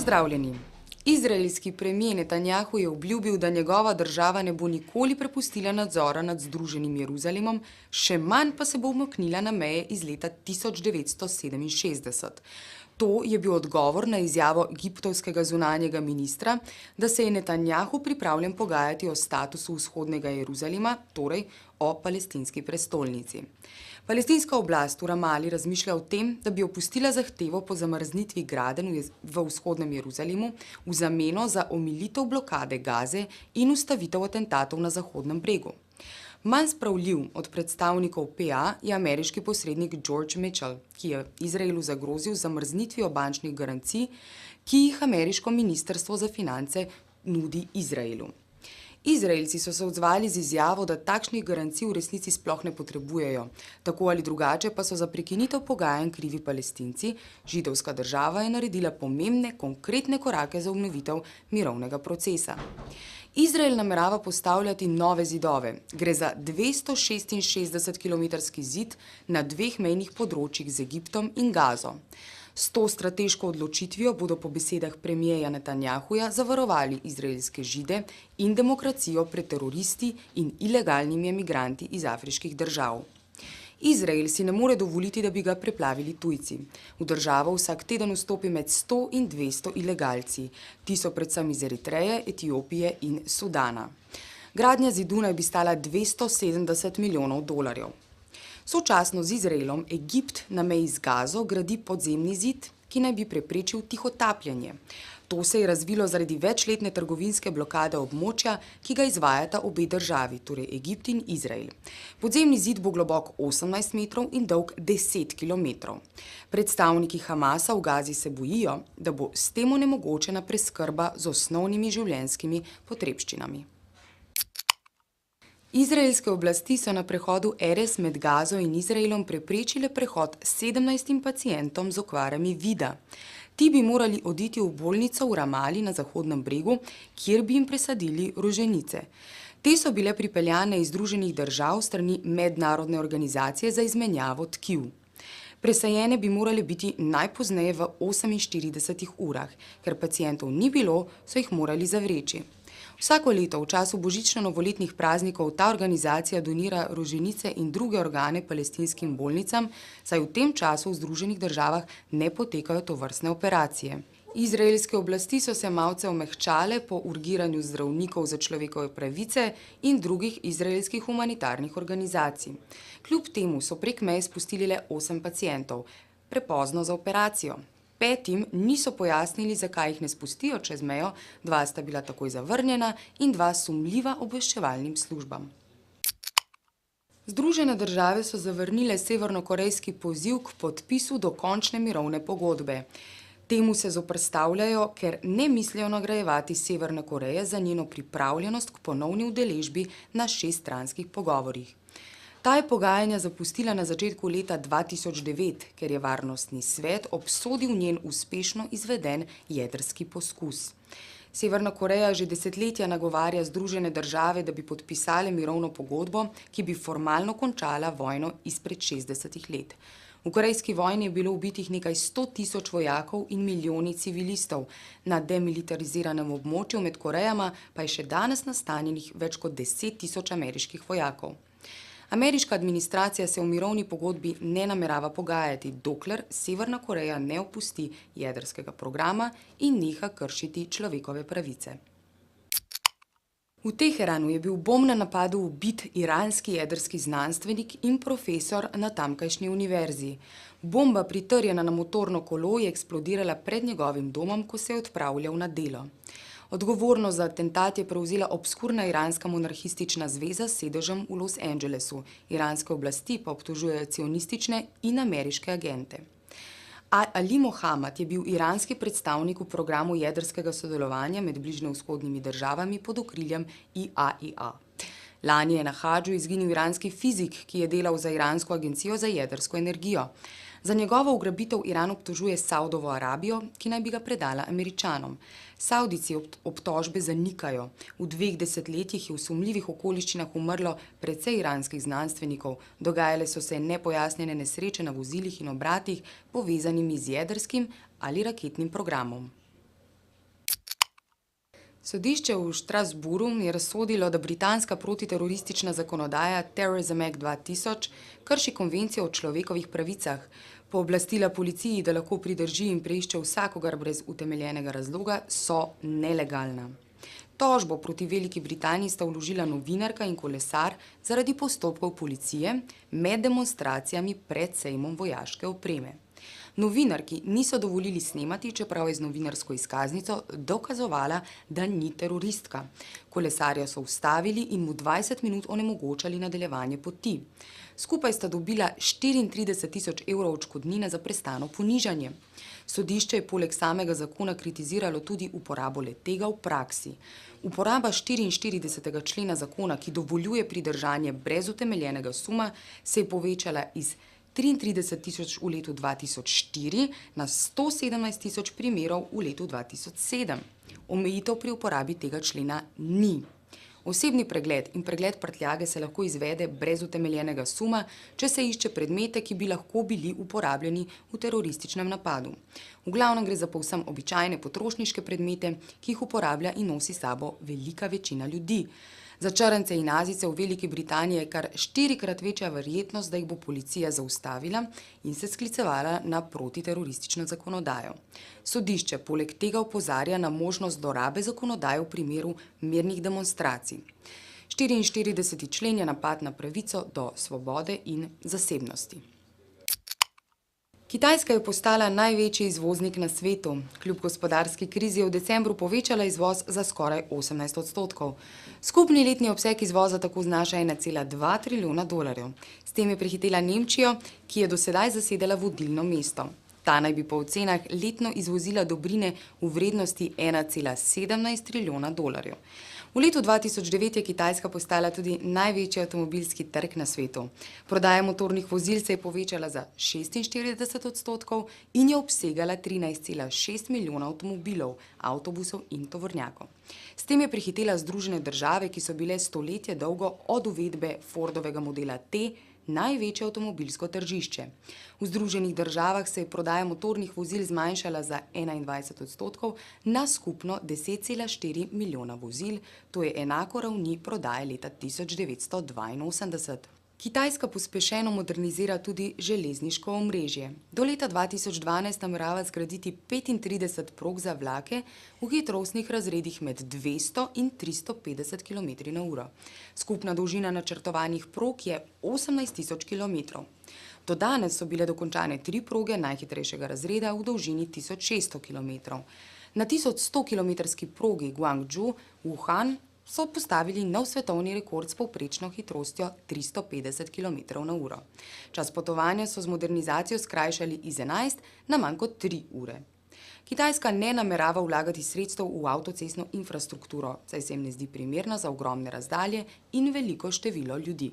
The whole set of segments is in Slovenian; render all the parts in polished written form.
Pozdravljeni! Izraelski premijer Netanjahu je obljubil, da njegova država ne bo nikoli prepustila nadzora nad Združenim Jeruzalemom, še manj pa se bo umaknila na meje iz leta 1967. To je bil odgovor na izjavo egiptovskega zunanjega ministra, da se je Netanjahu pripravljen pogajati o statusu vzhodnega Jeruzalema, torej o palestinski prestolnici. Palestinska oblast v Ramali razmišlja o tem, da bi opustila zahtevo po zamrznitvi gradenj v vzhodnem Jeruzalemu v zameno za omilitev blokade Gaze in ustavitev atentatov na Zahodnem bregu. Manj spravljiv od predstavnikov PA je ameriški posrednik George Mitchell, ki je Izraelu zagrozil z zamrznitvijo bančnih garancij, ki jih ameriško ministrstvo za finance nudi Izraelu. Izraelci so se odzvali z izjavo, da takšnih garancij v resnici sploh ne potrebujejo. Tako ali drugače pa so za prekinitev pogajanj krivi Palestinci, židovska država je naredila pomembne, konkretne korake za obnovitev mirovnega procesa. Izrael namerava postavljati nove zidove. Gre za 266-kilometrski zid na dveh mejnih področjih z Egiptom in Gazo. S to strateško odločitvijo bodo po besedah premierja Netanjahuja zavarovali izraelske Žide in demokracijo pred teroristi in ilegalnimi emigranti iz afriških držav. Izrael si ne more dovoliti, da bi ga preplavili tujci. V državo vsak teden vstopi med 100 in 200 ilegalci. Ti so predvsem iz Eritreje, Etiopije in Sudana. Gradnja zidu naj bi stala $270 milijonov. Sočasno z Izraelom Egipt na meji z Gazo gradi podzemni zid, ki naj bi preprečil tihotapljanje. To se je razvilo zaradi večletne trgovinske blokade območja, ki ga izvajata obe državi, torej Egipt in Izrael. Podzemni zid bo globok 18 metrov in dolg 10 kilometrov. Predstavniki Hamasa v Gazi se bojijo, da bo s tem onemogočena preskrba z osnovnimi življenjskimi potrebščinami. Izraelske oblasti so na prehodu Erez med Gazo in Izraelom preprečile prehod 17 pacientom z okvarami vida. Ti bi morali oditi v bolnico v Ramali na Zahodnem bregu, kjer bi jim presadili roženice. Te so bile pripeljane iz Združenih držav strani mednarodne organizacije za izmenjavo tkiv. Presajene bi morale biti najpozneje v 48 urah. Ker pacientov ni bilo, so jih morali zavreči. Vsako leto v času božično-novoletnih praznikov ta organizacija donira roženice in druge organe palestinskim bolnicam, saj v tem času v Združenih državah ne potekajo tovrstne operacije. Izraelske oblasti so se malce omehčale po urgiranju zdravnikov za človekove pravice in drugih izraelskih humanitarnih organizacij. Kljub temu so prek meje spustili le 8 pacientov, prepozno za operacijo. 5 niso pojasnili, zakaj jih ne spustijo čez mejo, 2 sta bila takoj zavrnjena in 2 sumljiva obveščevalnim službam. Združene države so zavrnile severnokorejski poziv k podpisu dokončne mirovne pogodbe. Temu se zoperstavljajo, ker ne mislijo nagrajevati Severne Koreje za njeno pripravljenost k ponovni udeležbi na 6-stranskih pogovorih. Ta je pogajanja zapustila na začetku leta 2009, ker je Varnostni svet obsodil njen uspešno izveden jedrski poskus. Severna Koreja že desetletja nagovarja Združene države, da bi podpisale mirovno pogodbo, ki bi formalno končala vojno izpred 60 let. V korejski vojni je bilo ubitih nekaj 100.000 vojakov in milijoni civilistov. Na demilitariziranem območju med Korejama pa je še danes nastanjenih več kot 10.000 ameriških vojakov. Ameriška administracija se v mirovni pogodbi ne namerava pogajati, dokler Severna Koreja ne opusti jedrskega programa in neha kršiti človekove pravice. V Teheranu je bil v bombnem napadu ubit iranski jedrski znanstvenik in profesor na tamkajšnji univerzi. Bomba, pritrjena na motorno kolo, je eksplodirala pred njegovim domom, ko se je odpravljal na delo. Odgovornost za atentat je prevzela obskurna iranska monarhistična zveza s sedežem v Los Angelesu. Iranske oblasti pa obtožujejo cionistične in ameriške agente. Ali Mohammad je bil iranski predstavnik v programu jedrskega sodelovanja med bližnjevzhodnimi državami pod okriljem IAEA. Lani je na Hadžu izginil iranski fizik, ki je delal za iransko agencijo za jedrsko energijo. Za njegovo ugrabitev Iran obtožuje Saudovo Arabijo, ki naj bi ga predala Američanom. Savdijci obtožbe zanikajo. V 2 desetletjih je v sumljivih okoliščinah umrlo precej iranskih znanstvenikov, dogajale so se nepojasnjene nesreče na vozilih in obratih, povezanimi z jedrskim ali raketnim programom. Sodišče v Strasbourgu je razsodilo, da britanska protiteroristična zakonodaja Terrorism Act 2000 krši konvencijo o človekovih pravicah. Pooblastila policiji, da lahko pridrži in preišče vsakogar brez utemeljenega razloga, so nelegalna. Tožbo proti Veliki Britaniji sta vložila novinarka in kolesar zaradi postopkov policije med demonstracijami pred sejmom vojaške opreme. Novinarki niso dovolili snemati, čeprav je z novinarsko izkaznico dokazovala, da ni teroristka. Kolesarja so ustavili in mu 20 minut onemogočali nadaljevanje poti. Skupaj sta dobila 34.000 evrov odškodnine za prestano ponižanje. Sodišče je poleg samega zakona kritiziralo tudi uporabo le-tega v praksi. Uporaba 44. člena zakona, ki dovoljuje pridržanje brez utemeljenega suma, se je povečala iz 33.000 v letu 2004 na 117.000 primerov v letu 2007. Omejitev pri uporabi tega člena ni. Osebni pregled in pregled prtljage se lahko izvede brez utemeljenega suma, če se išče predmete, ki bi lahko bili uporabljeni v terorističnem napadu. V glavnem gre za povsem običajne potrošniške predmete, ki jih uporablja in nosi sabo velika večina ljudi. Za črnce in Azijce v Veliki Britaniji je kar 4-krat večja verjetnost, da jih bo policija zaustavila in se sklicevala na protiteroristično zakonodajo. Sodišče poleg tega opozarja na možnost zlorabe zakonodaje v primeru mirnih demonstracij. 44. člen je napad na pravico do svobode in zasebnosti. Kitajska je postala največji izvoznik na svetu. Kljub gospodarski krizi je v decembru povečala izvoz za skoraj 18%. Skupni letni obseg izvoza tako znaša 1,2 trilijona dolarjev. S tem je prehitela Nemčijo, ki je do sedaj zasedala vodilno mesto. Ta naj bi po ocenah letno izvozila dobrine v vrednosti 1,17 trilijona dolarjev. V letu 2009 je Kitajska postala tudi največji avtomobilski trg na svetu. Prodaja motornih vozil se je povečala za 46% in je obsegala 13,6 milijona avtomobilov, avtobusov in tovornjakov. S tem je prehitela Združene države, ki so bile stoletje dolgo od uvedbe Fordovega modela T največje avtomobilsko tržišče. V Združenih državah se je prodaja motornih vozil zmanjšala za 21% na skupno 10,4 milijona vozil, to je enako ravni prodaje leta 1982. Kitajska pospešeno modernizira tudi železniško omrežje. Do leta 2012 namerava zgraditi 35 prog za vlake v hitrostnih razredih med 200 in 350 km/h. Skupna dolžina načrtovanih prog je 18.000 km. Do danes so bile dokončane 3 proge najhitrejšega razreda v dolžini 1600 km. Na 1100-kilometrski progi Guangzhou-Wuhan so postavili nov svetovni rekord s povprečno hitrostjo 350 km/h. Čas potovanja so z modernizacijo skrajšali iz 11 na manj kot 3 ure. Kitajska ne namerava vlagati sredstev v avtocestno infrastrukturo, saj se jim ne zdi primerna za ogromne razdalje in veliko število ljudi.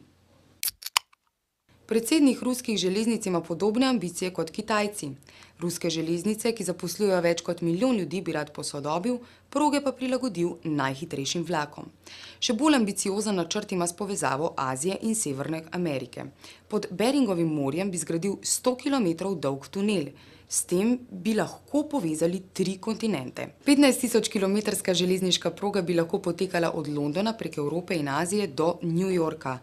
Predsednik ruskih železnic ima podobne ambicije kot Kitajci. Ruske železnice, ki zaposlujejo več kot milijon ljudi, bi rad posodobil, proge pa prilagodil najhitrejšim vlakom. Še bolj ambiciozen načrt ima s povezavo Azije in Severne Amerike. Pod Beringovim morjem bi zgradil 100 km dolg tunel. S tem bi lahko povezali 3 kontinente. 15.000-kilometrska železniška proga bi lahko potekala od Londona prek Evrope in Azije do New Yorka.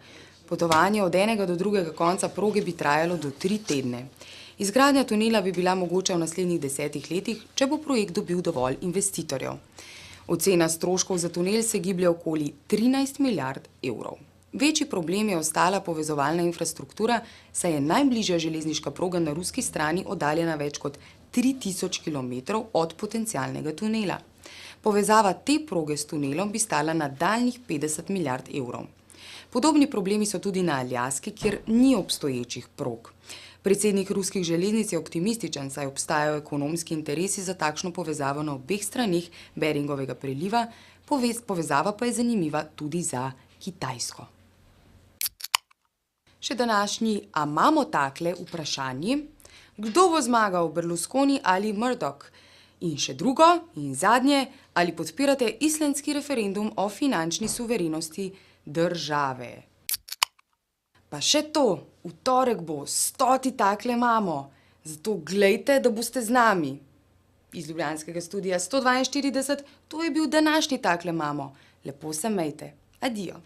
Potovanje od enega do drugega konca proge bi trajalo do 3 tedne. Izgradnja tunela bi bila mogoča v naslednjih 10 letih, če bo projekt dobil dovolj investitorjev. Ocena stroškov za tunel se giblje okoli 13 milijard evrov. Večji problem je ostala povezovalna infrastruktura, saj je najbližja železniška proga na ruski strani oddaljena več kot 3000 km od potencialnega tunela. Povezava te proge s tunelom bi stala nadaljnjih 50 milijard evrov. Podobni problemi so tudi na Aljaski, kjer ni obstoječih prog. Predsednik ruskih železnic je optimističen, saj obstajajo ekonomski interesi za takšno povezavo na obeh straneh Beringovega preliva, povezava pa je zanimiva tudi za Kitajsko. Še današnji, a imamo takle vprašanji, kdo bo zmagal, Berlusconi ali Murdoch? In še drugo in zadnje, ali podpirate islandski referendum o finančni suverenosti države? Pa še to, v torek bo 100. takle imamo, zato glejte, da boste z nami. Iz ljubljanskega studia 142, to je bil današnji Takle mamo. Lepo se mejte. Adijo.